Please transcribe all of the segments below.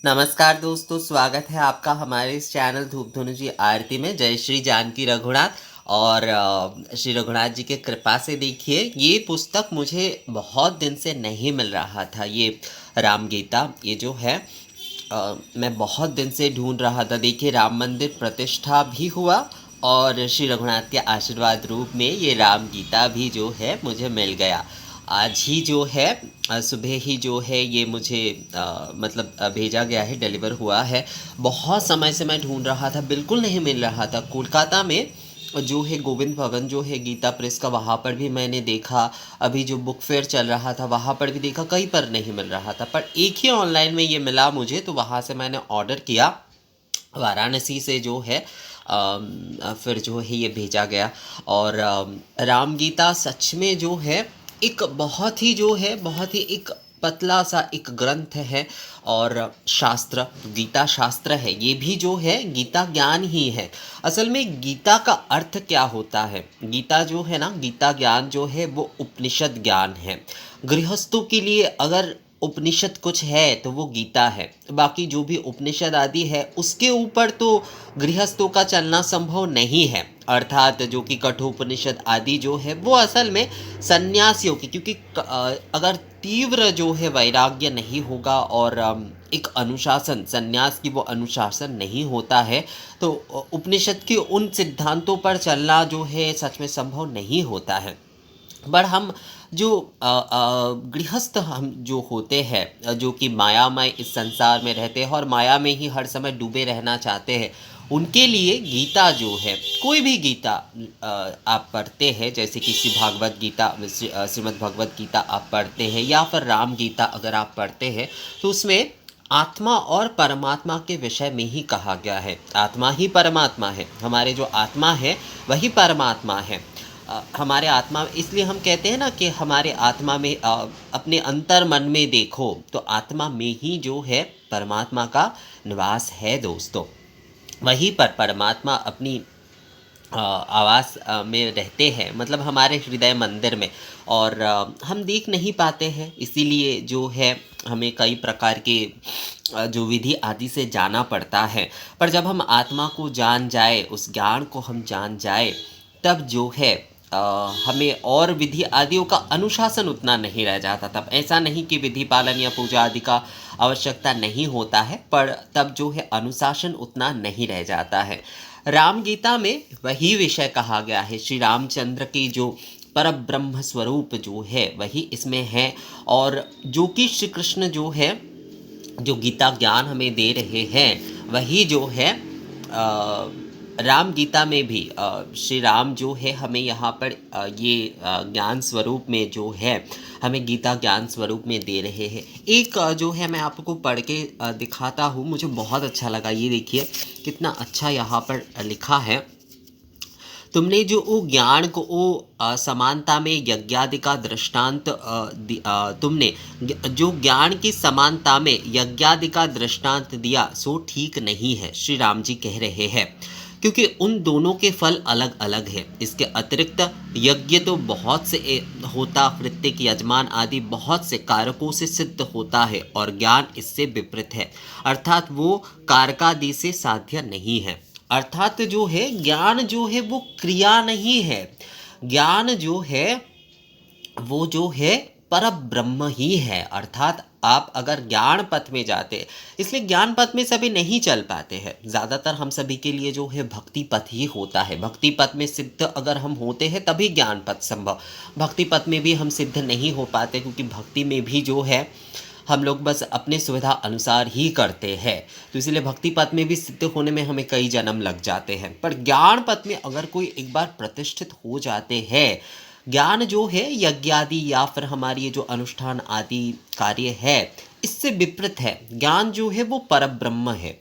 नमस्कार दोस्तों, स्वागत है आपका हमारे इस चैनल धूप धुनु जी आरती में। जय श्री जानकी रघुनाथ। और श्री रघुनाथ जी के कृपा से देखिए, ये पुस्तक मुझे बहुत दिन से नहीं मिल रहा था। ये राम गीता, ये जो है मैं बहुत दिन से ढूंढ रहा था। देखिए, राम मंदिर प्रतिष्ठा भी हुआ और श्री रघुनाथ के आशीर्वाद रूप में ये राम गीता भी जो है मुझे मिल गया। आज ही जो है सुबह ही जो है ये मुझे भेजा गया है, डिलीवर हुआ है। बहुत समय से मैं ढूंढ रहा था, बिल्कुल नहीं मिल रहा था। कोलकाता में जो है गोविंद भवन जो है गीता प्रेस का, वहाँ पर भी मैंने देखा। अभी जो बुक फेयर चल रहा था वहाँ पर भी देखा, कहीं पर नहीं मिल रहा था। पर एक ही ऑनलाइन में ये मिला मुझे, तो वहाँ से मैंने ऑर्डर किया। वाराणसी से जो है फिर जो है ये भेजा गया। और राम गीता सच में जो है एक बहुत ही जो है बहुत ही एक पतला सा एक ग्रंथ है। और शास्त्र, गीता शास्त्र है, ये भी जो है गीता ज्ञान ही है। असल में गीता का अर्थ क्या होता है? गीता जो है ना, गीता ज्ञान जो है वो उपनिषद ज्ञान है। गृहस्थों के लिए अगर उपनिषद कुछ है तो वो गीता है। बाकी जो भी उपनिषद आदि है उसके ऊपर तो गृहस्थों का चलना संभव नहीं है। अर्थात जो कि कठोपनिषद आदि जो है वो असल में सन्यासियों की, क्योंकि अगर तीव्र जो है वैराग्य नहीं होगा और एक अनुशासन, सन्यास की वो अनुशासन नहीं होता है, तो उपनिषद के उन सिद्धांतों पर चलना जो है सच में संभव नहीं होता है। पर हम जो गृहस्थ हम जो होते हैं, जो कि मायामय इस संसार में रहते हैं और माया में ही हर समय डूबे रहना चाहते हैं, उनके लिए गीता जो है, कोई भी गीता आप पढ़ते हैं, जैसे कि श्री भागवत गीता, श्रीमद् भगवत गीता आप पढ़ते हैं, या फिर राम गीता अगर आप पढ़ते हैं, तो उसमें आत्मा और परमात्मा के विषय में ही कहा गया है। आत्मा ही परमात्मा है, हमारे जो आत्मा है वही परमात्मा है। हमारे आत्मा, इसलिए हम कहते हैं ना कि हमारे आत्मा में अपने अंतर मन में देखो, तो आत्मा में ही जो है परमात्मा का निवास है दोस्तों। वहीं पर परमात्मा अपनी आवास में रहते हैं, मतलब हमारे हृदय मंदिर में। और हम देख नहीं पाते हैं, इसीलिए जो है हमें कई प्रकार के जो विधि आदि से जाना पड़ता है। पर जब हम आत्मा को जान जाए, उस ज्ञान को हम जान जाए, तब जो है हमें और विधि आदियों का अनुशासन उतना नहीं रह जाता। तब ऐसा नहीं कि विधि पालन या पूजा आदि का आवश्यकता नहीं होता है, पर तब जो है अनुशासन उतना नहीं रह जाता है। राम गीता में वही विषय कहा गया है। श्री रामचंद्र की जो पर ब्रह्म स्वरूप जो है वही इसमें है। और जो कि श्री कृष्ण जो है, जो गीता ज्ञान हमें दे रहे हैं, वही जो है राम गीता में भी श्री राम जो है हमें यहाँ पर ये ज्ञान स्वरूप में जो है हमें गीता ज्ञान स्वरूप में दे रहे हैं। एक जो है मैं आपको पढ़ के दिखाता हूँ, मुझे बहुत अच्छा लगा। ये देखिए कितना अच्छा यहाँ पर लिखा है। तुमने जो वो ज्ञान को वो समानता में यज्ञादि का दृष्टांत तुमने जो ज्ञान की समानता में यज्ञादि का दृष्टांत दिया, सो ठीक नहीं है, श्री राम जी कह रहे हैं। क्योंकि उन दोनों के फल अलग अलग हैं। इसके अतिरिक्त यज्ञ तो बहुत से होता, प्रत्येक यजमान आदि बहुत से कारकों से सिद्ध होता है, और ज्ञान इससे विपरीत है, अर्थात वो कारकादि से साध्य नहीं है। अर्थात जो है ज्ञान जो है वो क्रिया नहीं है। ज्ञान जो है वो जो है पर ब्रह्म ही है। अर्थात आप अगर ज्ञान पथ में जाते, इसलिए ज्ञान पथ में सभी नहीं चल पाते हैं। ज़्यादातर हम सभी के लिए जो है भक्ति पथ ही होता है। भक्ति पथ में सिद्ध अगर हम होते हैं तभी ज्ञान पथ संभव। भक्ति पथ में भी हम सिद्ध नहीं हो पाते, क्योंकि भक्ति में भी जो है हम लोग बस अपने सुविधा अनुसार ही करते हैं। तो इसलिए भक्ति पथ में भी सिद्ध होने में हमें कई जन्म लग जाते हैं। पर ज्ञान पथ में अगर कोई एक बार प्रतिष्ठित हो जाते हैं, ज्ञान जो है यज्ञ आदि या फिर हमारी ये जो अनुष्ठान आदि कार्य है, इससे विपरीत है। ज्ञान जो है वो परब्रह्म है।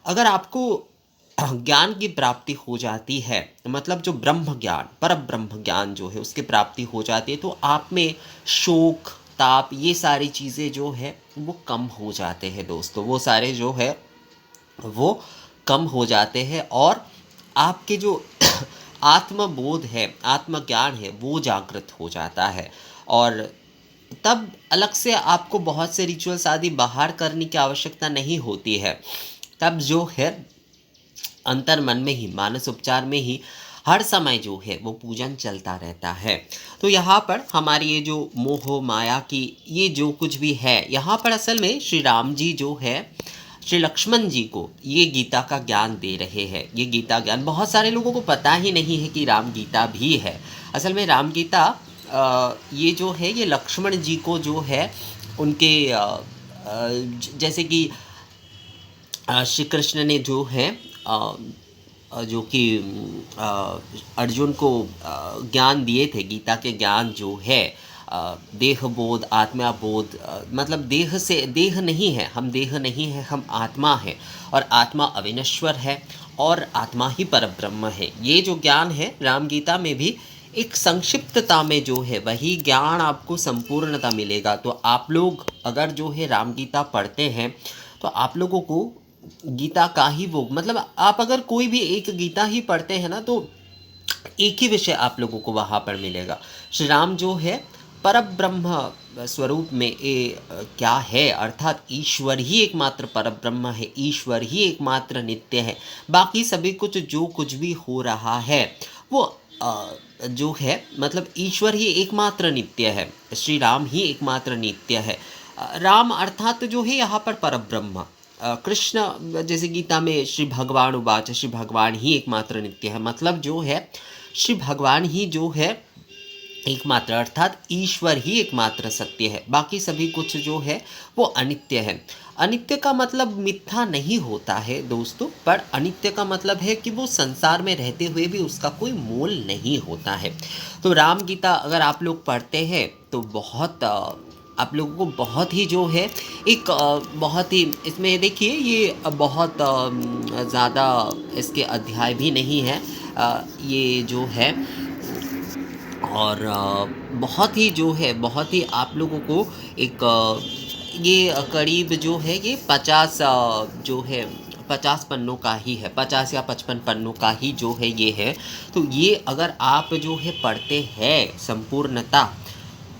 अगर आपको ज्ञान की प्राप्ति हो जाती है, मतलब जो ब्रह्म ज्ञान, पर ब्रह्म ज्ञान जो है उसकी प्राप्ति हो जाती है, तो आप में शोक, ताप, ये सारी चीज़ें जो है वो कम हो जाते हैं दोस्तों। वो सारे जो है वो कम हो जाते हैं, और आपके जो आत्मबोध है, आत्मज्ञान है, वो जागृत हो जाता है। और तब अलग से आपको बहुत से रिचुअल्स आदि बाहर करने की आवश्यकता नहीं होती है। तब जो है अंतर मन में ही, मानस उपचार में ही हर समय जो है वो पूजन चलता रहता है। तो यहाँ पर हमारी ये जो मोह माया की ये जो कुछ भी है, यहाँ पर असल में श्री राम जी जो है श्री लक्ष्मण जी को ये गीता का ज्ञान दे रहे हैं। ये गीता ज्ञान बहुत सारे लोगों को पता ही नहीं है कि राम गीता भी है। असल में राम गीता ये जो है ये लक्ष्मण जी को जो है उनके जैसे कि श्री कृष्ण ने जो है जो कि अर्जुन को ज्ञान दिए थे, गीता के ज्ञान जो है देह बोध, आत्मा बोध, मतलब देह से देह नहीं है, हम देह नहीं है, हम आत्मा है और आत्मा अविनश्वर है और आत्मा ही परब्रह्म है। ये जो ज्ञान है राम गीता में भी एक संक्षिप्तता में जो है वही ज्ञान आपको संपूर्णता मिलेगा। तो आप लोग अगर जो है राम गीता पढ़ते हैं तो आप लोगों को गीता का ही वो, मतलब आप अगर कोई भी एक गीता ही पढ़ते हैं ना तो एक ही विषय आप लोगों को वहाँ पर मिलेगा। श्री राम जो है परब्रह्म स्वरूप में क्या है, अर्थात ईश्वर ही एकमात्र परब्रह्म है, ईश्वर ही एकमात्र नित्य है। बाकी सभी कुछ जो कुछ भी हो रहा है वो जो है मतलब ईश्वर ही एकमात्र नित्य है, श्री राम ही एकमात्र नित्य है। राम अर्थात जो है यहाँ पर परब्रह्म, कृष्ण जैसे गीता में श्री भगवान उवाच, श्री भगवान ही एकमात्र नित्य है, मतलब जो है श्री भगवान ही जो है एकमात्र, अर्थात ईश्वर ही एकमात्र सत्य है। बाकी सभी कुछ जो है वो अनित्य है। अनित्य का मतलब मिथ्या नहीं होता है दोस्तों, पर अनित्य का मतलब है कि वो संसार में रहते हुए भी उसका कोई मोल नहीं होता है। तो राम गीता अगर आप लोग पढ़ते हैं तो बहुत आप लोगों को बहुत ही जो है एक बहुत ही इसमें देखिए ये बहुत ज़्यादा इसके अध्याय भी नहीं है, ये जो है और बहुत ही जो है बहुत ही आप लोगों को एक ये करीब जो है ये 50 जो है 50 पन्नों का ही है, 50 या 55 पन्नों का ही जो है ये है। तो ये अगर आप जो है पढ़ते हैं संपूर्णता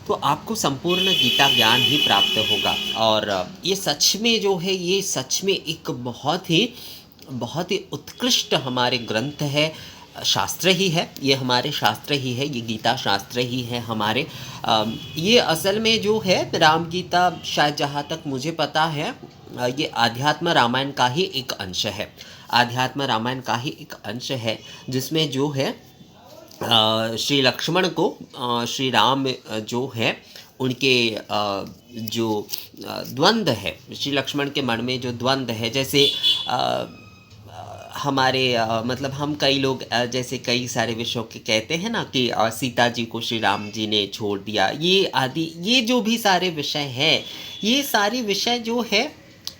तो आपको संपूर्ण गीता ज्ञान ही प्राप्त होगा। और ये सच में जो है ये सच में एक बहुत ही उत्कृष्ट हमारे ग्रंथ है, शास्त्र ही है, ये हमारे शास्त्र ही है, ये गीता शास्त्र ही है हमारे। ये असल में जो है राम गीता शायद जहाँ तक मुझे पता है ये आध्यात्म रामायण का ही एक अंश है, आध्यात्म रामायण का ही एक अंश है जिसमें जो है श्री लक्ष्मण को श्री राम जो है उनके जो द्वंद्व है, श्री लक्ष्मण के मन में जो द्वंद्व है, जैसे हमारे मतलब हम कई लोग जैसे कई सारे विषयों के कहते हैं ना कि सीता जी को श्री राम जी ने छोड़ दिया, ये आदि ये जो भी सारे विषय हैं, ये सारे विषय जो है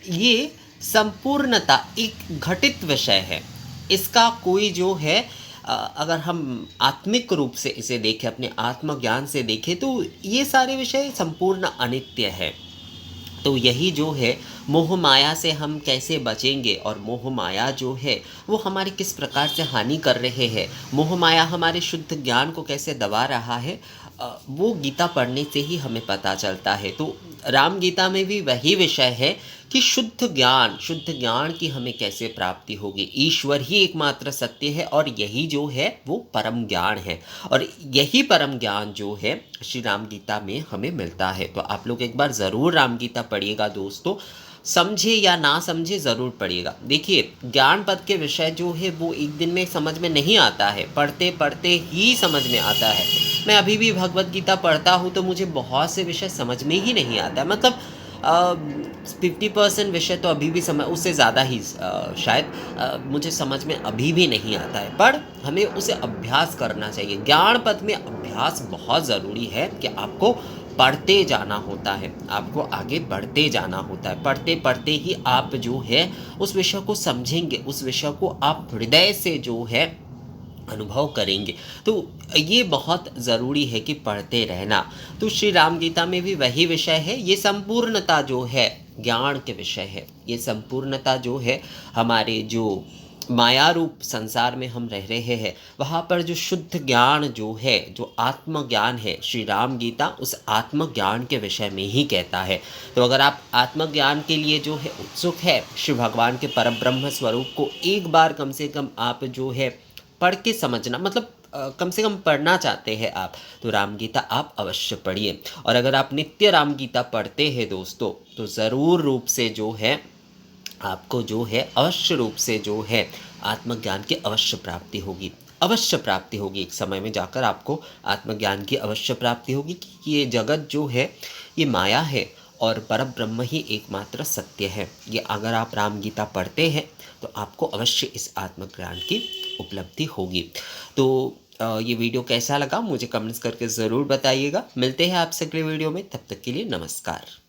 ये संपूर्णता एक घटित विषय है। इसका कोई जो है अगर हम आत्मिक रूप से इसे देखें, अपने आत्मज्ञान से देखें तो ये सारे विषय संपूर्ण अनित्य है। तो यही जो है मोह माया से हम कैसे बचेंगे और मोह माया जो है वो हमारी किस प्रकार से हानि कर रहे हैं, मोह माया हमारे शुद्ध ज्ञान को कैसे दबा रहा है, वो गीता पढ़ने से ही हमें पता चलता है। तो राम गीता में भी वही विषय है कि शुद्ध ज्ञान की हमें कैसे प्राप्ति होगी। ईश्वर ही एकमात्र सत्य है और यही जो है वो परम ज्ञान है और यही परम ज्ञान जो है श्री राम गीता में हमें मिलता है। तो आप लोग एक बार ज़रूर राम गीता पढ़िएगा दोस्तों, समझे या ना समझे ज़रूर पढ़िएगा। देखिए ज्ञान पद के विषय जो है वो एक दिन में समझ में नहीं आता है, पढ़ते पढ़ते ही समझ में आता है। मैं अभी भी भगवत गीता पढ़ता हूँ तो मुझे बहुत से विषय समझ में ही नहीं आता है, मतलब 50% विषय तो अभी भी समझ, उससे ज़्यादा ही शायद मुझे समझ में अभी भी नहीं आता है, पर हमें उसे अभ्यास करना चाहिए। ज्ञान पद में अभ्यास बहुत ज़रूरी है कि आपको पढ़ते जाना होता है, आपको आगे बढ़ते जाना होता है। पढ़ते पढ़ते ही आप जो है उस विषय को समझेंगे, उस विषय को आप हृदय से जो है अनुभव करेंगे। तो ये बहुत ज़रूरी है कि पढ़ते रहना। तो श्री राम गीता में भी वही विषय है, ये संपूर्णता जो है ज्ञान के विषय है, ये संपूर्णता जो है हमारे जो माया रूप संसार में हम रह रहे हैं, वहाँ पर जो शुद्ध ज्ञान जो है, जो आत्मज्ञान है, श्री राम गीता उस आत्मज्ञान के विषय में ही कहता है। तो अगर आप आत्मज्ञान के लिए जो है उत्सुक है, शिव भगवान के परब्रह्म स्वरूप को एक बार कम से कम आप जो है पढ़ के समझना, मतलब कम से कम पढ़ना चाहते हैं आप, तो राम गीता आप अवश्य पढ़िए। और अगर आप नित्य राम गीता पढ़ते हैं दोस्तों, तो ज़रूर रूप से जो है आपको जो है अवश्य रूप से जो है आत्मज्ञान की अवश्य प्राप्ति होगी। अवश्य प्राप्ति होगी, एक समय में जाकर आपको आत्मज्ञान की अवश्य प्राप्ति होगी कि ये जगत जो है ये माया है और परब्रह्म ही एकमात्र सत्य है। ये अगर आप राम गीता पढ़ते हैं तो आपको अवश्य इस आत्मज्ञान की उपलब्धि होगी। तो ये वीडियो कैसा लगा मुझे कमेंट्स करके ज़रूर बताइएगा। मिलते हैं आपसे अगले वीडियो में, तब तक के लिए नमस्कार।